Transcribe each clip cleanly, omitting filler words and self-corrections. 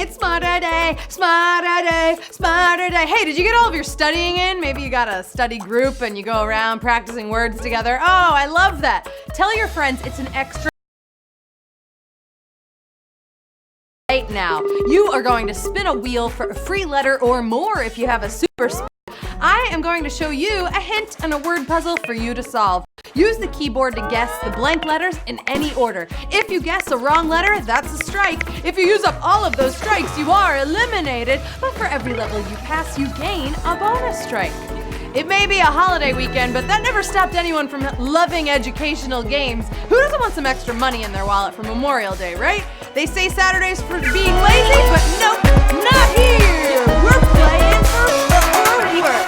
It's smarter day, smarter day, smarter day. Hey, did you get all of your studying in? Maybe you got a study group and you go around practicing words together. Oh, I love that. Tell your friends it's an extra right now. You are going to spin a wheel for a free letter or more if you have a super spin. I am going to show you a hint and a word puzzle for you to solve. Use the keyboard to guess the blank letters in any order. If you guess a wrong letter, that's a strike. If you use up all of those strikes, you are eliminated. But for every level you pass, you gain a bonus strike. It may be a holiday weekend, but that never stopped anyone from loving educational games. Who doesn't want some extra money in their wallet for Memorial Day, right? They say Saturday's for being lazy, but nope, not here. We're playing for work.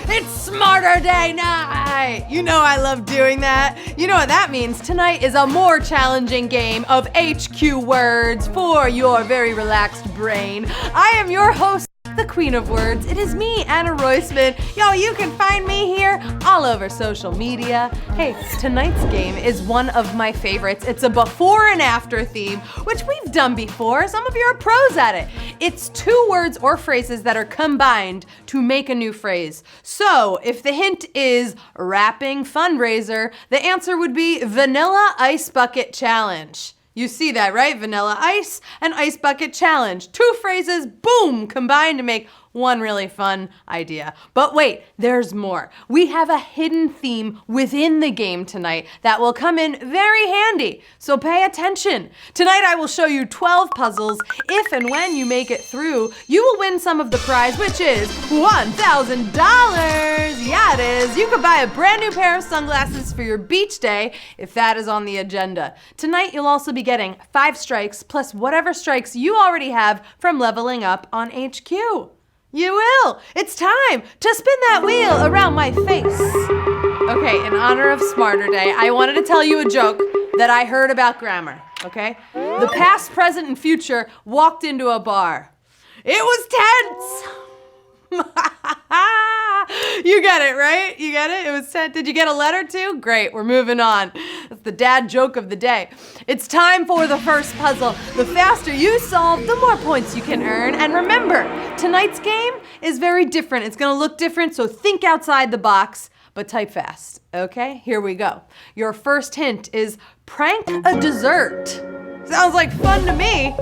It's Smarter Day night! You know I love doing that. You know what that means. Tonight is a more challenging game of HQ words for your very relaxed brain. I am your host, the Queen of Words. It is me, Anna Roisman. Yo, you can find me here all over social media. Hey, tonight's game is one of my favorites. It's a before and after theme, which we've done before. Some of you are pros at it. It's two words or phrases that are combined to make a new phrase. So, if the hint is rapping fundraiser, the answer would be Vanilla Ice Bucket Challenge. You see that, right? Vanilla Ice and Ice Bucket Challenge. Two phrases, boom, combined to make one really fun idea. But wait, there's more. We have a hidden theme within the game tonight that will come in very handy, so pay attention. Tonight I will show you 12 puzzles. If and when you make it through, you will win some of the prize, which is $1,000. Yeah, it is. You could buy a brand new pair of sunglasses for your beach day if that is on the agenda. Tonight you'll also be getting 5 strikes plus whatever strikes you already have from leveling up on HQ. You will! It's time to spin that wheel around my face. Okay, in honor of Smarter Day, I wanted to tell you a joke that I heard about grammar, okay? The past, present, and future walked into a bar. It was tense! You get it, right? You get it? It was tense. Did you get a letter too? Great, we're moving on. That's the dad joke of the day. It's time for the first puzzle. The faster you solve, the more points you can earn. And remember, tonight's game is very different. It's gonna look different, so think outside the box, but type fast, okay? Here we go. Your first hint is prank a dessert. Sounds like fun to me.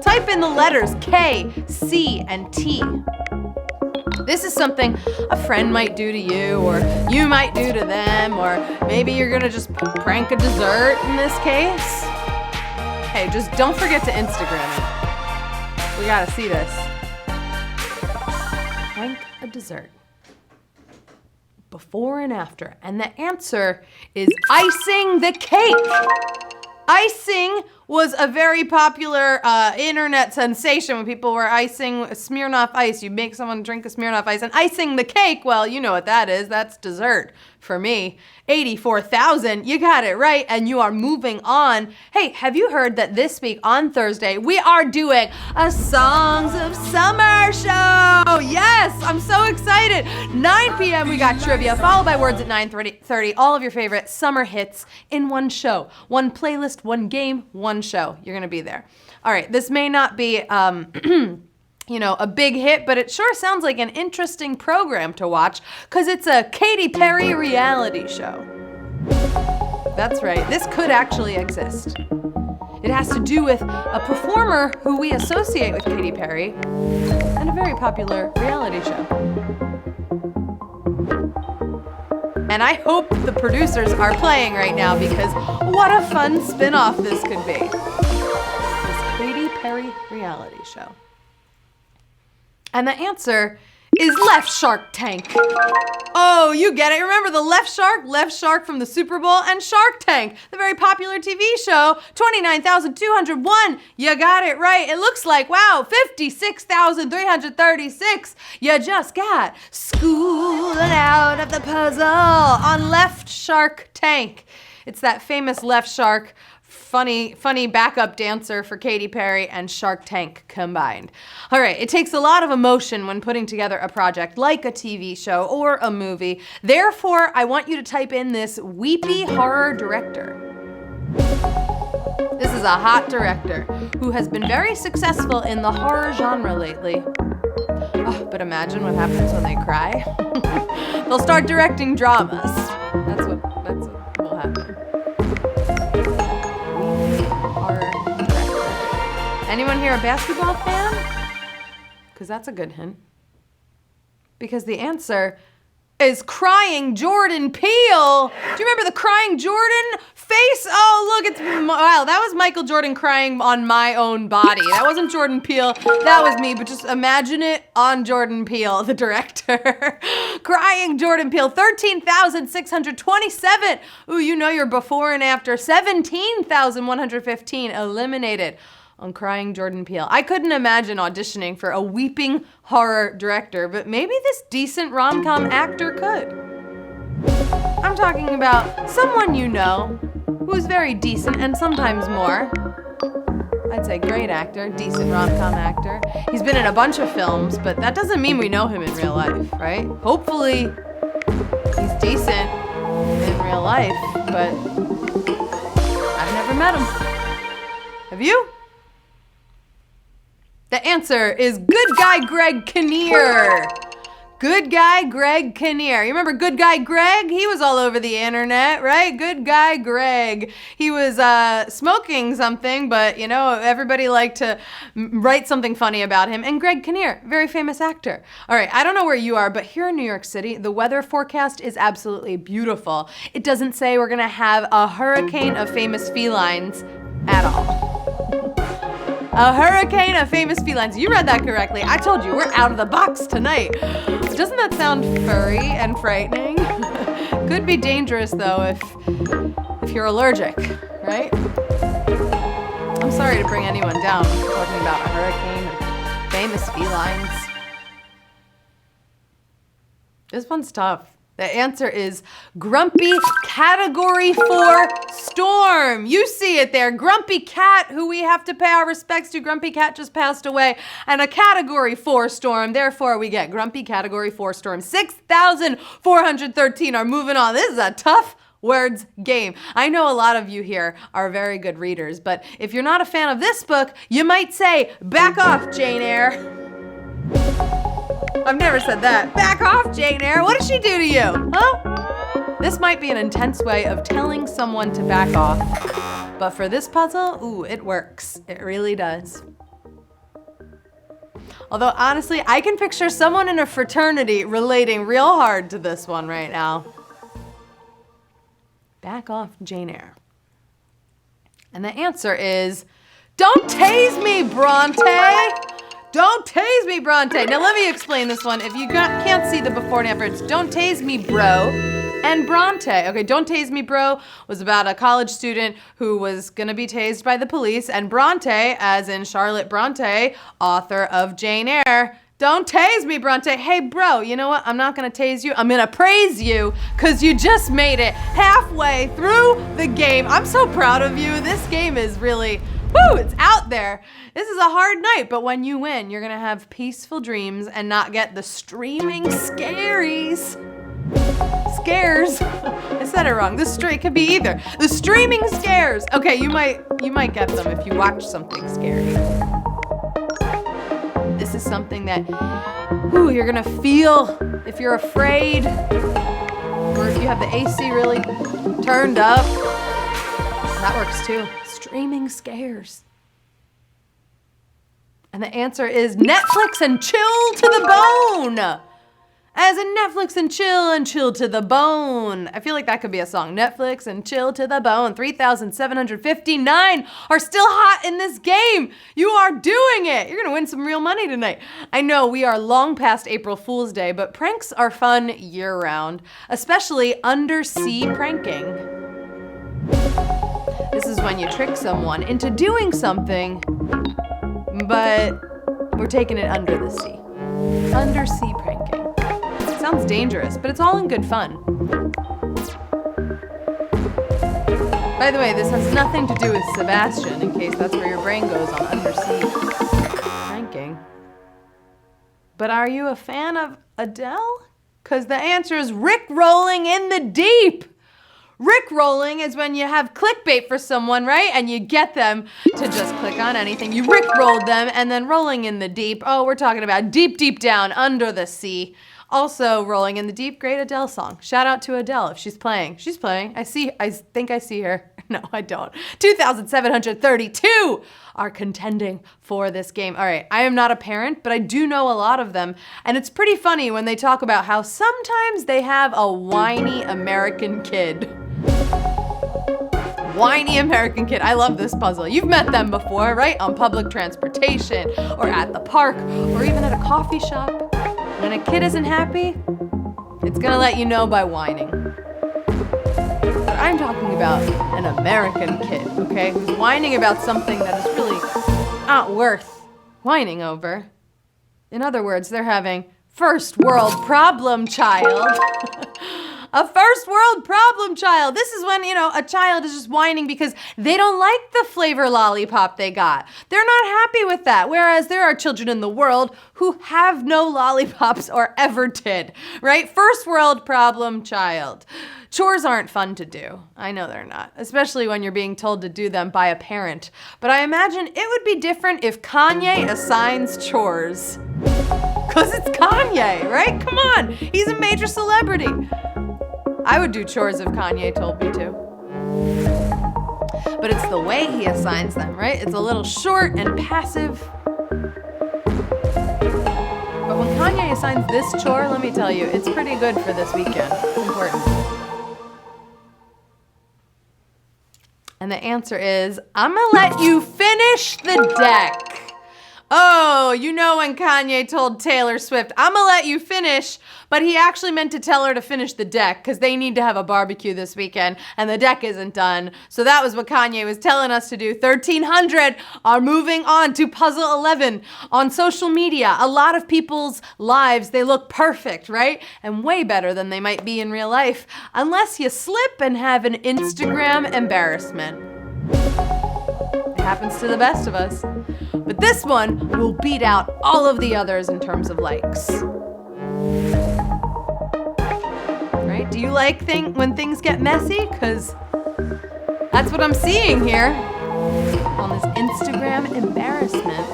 Type in the letters K, C, and T. This is something a friend might do to you, or you might do to them, or maybe you're gonna just prank a dessert in this case. Hey, just don't forget to Instagram it. We gotta see this. Prank a dessert. Before and after. And the answer is icing the cake. Icing was a very popular internet sensation when people were icing Smirnoff Ice. You make someone drink a Smirnoff Ice, and icing the cake, well, you know what that is. That's dessert for me. 84,000, you got it right, and you are moving on. Hey, have you heard that this week on Thursday, we are doing a Songs of Summer show? Yes, I'm so excited. 9 p.m. we got trivia, followed by words at 9:30. All of your favorite summer hits in one show. One playlist, one game, one show. You're gonna be there. All right, this may not be you know, a big hit, but it sure sounds like an interesting program to watch because it's a Katy Perry reality show. That's right, this could actually exist. It has to do with a performer who we associate with Katy Perry and a very popular reality show. And I hope the producers are playing right now because what a fun spin-off this could be. This Katy Perry reality show. And the answer is left Shark Tank. Oh, you get it. Remember the left shark from the Super Bowl, and Shark Tank, the very popular TV show, 29,201. You got it right. It looks like, wow, 56,336. You just got schooled out of the puzzle on left Shark Tank. It's that famous left shark, funny backup dancer for Katy Perry and Shark Tank combined. All right, it takes a lot of emotion when putting together a project like a TV show or a movie. Therefore, I want you to type in this weepy horror director. This is a hot director who has been very successful in the horror genre lately. Oh, but imagine what happens when they cry. They'll start directing dramas. That's what will happen. Anyone here a basketball fan? Because that's a good hint. Because the answer is Crying Jordan Peele. Do you remember the Crying Jordan face? Oh, look, wow, that was Michael Jordan crying on my own body. That wasn't Jordan Peele, that was me, but just imagine it on Jordan Peele, the director. Crying Jordan Peele, 13,627. Ooh, you know your before and after. 17,115 eliminated on Crying Jordan Peele. I couldn't imagine auditioning for a weeping horror director, but maybe this decent rom-com actor could. I'm talking about someone you know who's very decent and sometimes more. I'd say great actor, decent rom-com actor. He's been in a bunch of films, but that doesn't mean we know him in real life, right? Hopefully he's decent in real life, but I've never met him. Have you? The answer is Good Guy Greg Kinnear. Good Guy Greg Kinnear. You remember Good Guy Greg? He was all over the internet, right? Good Guy Greg. He was smoking something, but you know, everybody liked to write something funny about him. And Greg Kinnear, very famous actor. All right, I don't know where you are, but here in New York City, the weather forecast is absolutely beautiful. It doesn't say we're gonna have a hurricane of famous felines at all. A hurricane of famous felines. You read that correctly. I told you, we're out of the box tonight. Doesn't that sound furry and frightening? Could be dangerous though if you're allergic, right? I'm sorry to bring anyone down talking about a hurricane of famous felines. This one's tough. The answer is Grumpy Category 4 Storm. You see it there. Grumpy Cat, who we have to pay our respects to. Grumpy Cat just passed away. And a Category 4 storm. Therefore, we get Grumpy Category 4 Storm. 6,413 are moving on. This is a tough words game. I know a lot of you here are very good readers, but if you're not a fan of this book, you might say, back off, Jane Eyre. I've never said that. Back off, Jane Eyre. What did she do to you? Huh? This might be an intense way of telling someone to back off. But for this puzzle, ooh, it works. It really does. Although, honestly, I can picture someone in a fraternity relating real hard to this one right now. Back off, Jane Eyre. And the answer is, don't tase me, Bronte! Don't tase me, Bronte. Now let me explain this one. If you can't see the before and after, it's don't tase me, bro, and Bronte. Okay, don't tase me, bro was about a college student who was gonna be tased by the police, and Bronte, as in Charlotte Bronte, author of Jane Eyre, don't tase me, Bronte. Hey, bro, you know what? I'm not gonna tase you. I'm gonna praise you, because you just made it halfway through the game. I'm so proud of you. This game is really, woo, it's out there. This is a hard night, but when you win, you're gonna have peaceful dreams and not get the streaming scaries. Scares. I said it wrong. It could be either. The streaming scares. Okay, you might get them if you watch something scary. This is something that you're gonna feel if you're afraid, or if you have the AC really turned up. That works too. Streaming scares. And the answer is Netflix and Chill to the Bone. As in Netflix and chill to the bone. I feel like that could be a song. Netflix and chill to the bone. 3,759 are still hot in this game. You are doing it. You're going to win some real money tonight. I know we are long past April Fool's Day, but pranks are fun year-round, especially undersea pranking. This is when you trick someone into doing something, but we're taking it under the sea. Undersea pranking. Sounds dangerous, but it's all in good fun. By the way, this has nothing to do with Sebastian, in case that's where your brain goes on undersea pranking. But are you a fan of Adele? Because the answer is Rick-rolling in the deep. Rick-rolling is when you have clickbait for someone, right? And you get them to just click on anything. You Rick-rolled them, and then rolling in the deep. Oh, we're talking about deep, deep down under the sea. Also, rolling in the deep, great Adele song. Shout out to Adele if she's playing. She's playing. I think I see her. No, I don't. 2,732 are contending for this game. All right, I am not a parent, but I do know a lot of them. And it's pretty funny when they talk about how sometimes they have a whiny American kid. Whiny American kid. I love this puzzle. You've met them before, right? On public transportation, or at the park, or even at a coffee shop. When a kid isn't happy, it's gonna let you know by whining. But I'm talking about an American kid, okay? Who's whining about something that is really not worth whining over. In other words, they're having first world problem child. A first world problem child. This is when, a child is just whining because they don't like the flavor lollipop they got. They're not happy with that. Whereas there are children in the world who have no lollipops or ever did, right? First world problem child. Chores aren't fun to do. I know they're not, especially when you're being told to do them by a parent. But I imagine it would be different if Kanye assigns chores. Because it's Kanye, right? Come on, he's a major celebrity. I would do chores if Kanye told me to. But it's the way he assigns them, right? It's a little short and passive. But when Kanye assigns this chore, let me tell you, it's pretty good for this weekend. It's important. And the answer is, I'm gonna let you finish the deck. Oh, when Kanye told Taylor Swift, I'm gonna let you finish, but he actually meant to tell her to finish the deck because they need to have a barbecue this weekend and the deck isn't done. So that was what Kanye was telling us to do. 1,300 are moving on to puzzle 11 on social media. A lot of people's lives, they look perfect, right? And way better than they might be in real life, unless you slip and have an Instagram embarrassment. It happens to the best of us. But this one will beat out all of the others in terms of likes. Right? Do you like when things get messy? Because that's what I'm seeing here on this Instagram embarrassment.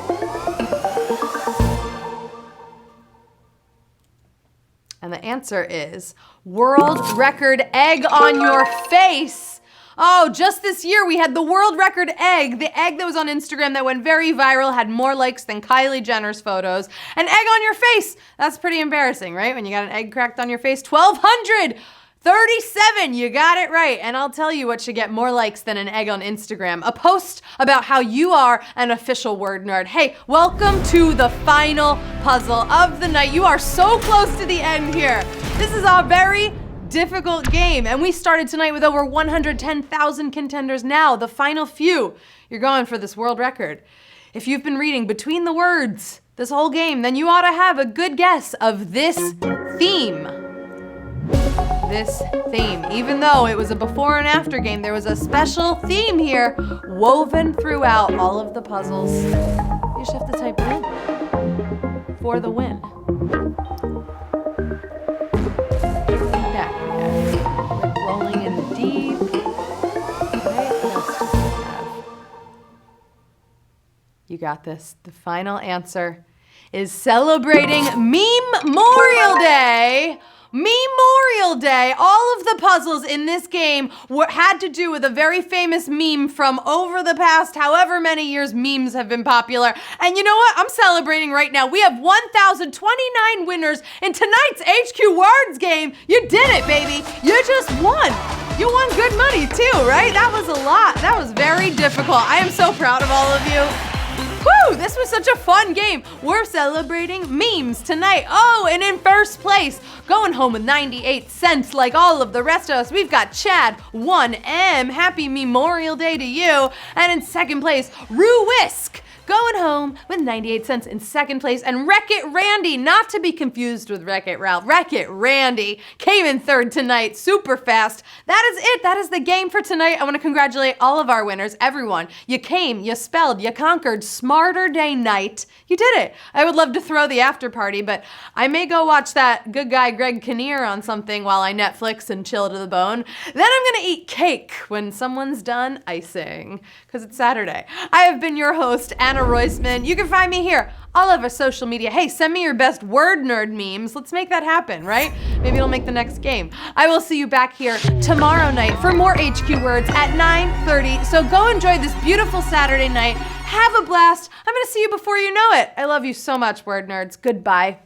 And the answer is world record egg on your face. Oh, just this year we had the world record egg. The egg that was on Instagram that went very viral, had more likes than Kylie Jenner's photos. An egg on your face. That's pretty embarrassing, right? When you got an egg cracked on your face. 1,237. You got it right. And I'll tell you what should get more likes than an egg on Instagram. A post about how you are an official word nerd. Hey, welcome to the final puzzle of the night. You are so close to the end here. This is our very difficult game, and we started tonight with over 110,000 contenders. Now, the final few, you're going for this world record. If you've been reading between the words this whole game, then you ought to have a good guess of this theme. This theme. Even though it was a before and after game, there was a special theme here woven throughout all of the puzzles. You just have to type it in for the win. Rolling in the deep. Right? That's just what we have. You got this. The final answer is celebrating Meme Memorial Day Memorial Day. All of the puzzles in this game had to do with a very famous meme from over the past however many years memes have been popular. And you know what? I'm celebrating right now. We have 1,029 winners in tonight's HQ Words game. You did it, baby. You just won. You won good money too, right? That was a lot. That was very difficult. I am so proud of all of you. Woo! This was such a fun game. We're celebrating memes tonight. Oh, and in first place, going home with 98 cents like all of the rest of us, we've got Chad 1M. Happy Memorial Day to you. And in second place, Rue Whisk, going home with 98 cents in second place. And Wreck-It Randy, not to be confused with Wreck-It Ralph. Wreck-It Randy came in third tonight, super fast. That is it. That is the game for tonight. I want to congratulate all of our winners, everyone. You came, you spelled, you conquered. Smarter Day night. You did it. I would love to throw the after party, but I may go watch that good guy Greg Kinnear on something while I Netflix and chill to the bone. Then I'm going to eat cake when someone's done icing, because it's Saturday. I have been your host, Anna Roisman. You can find me here all over social media. Hey, send me your best word nerd memes. Let's make that happen, right? Maybe it'll make the next game. I will see you back here tomorrow night for more HQ Words at 9:30. So go enjoy this beautiful Saturday night. Have a blast. I'm going to see you before you know it. I love you so much, word nerds. Goodbye.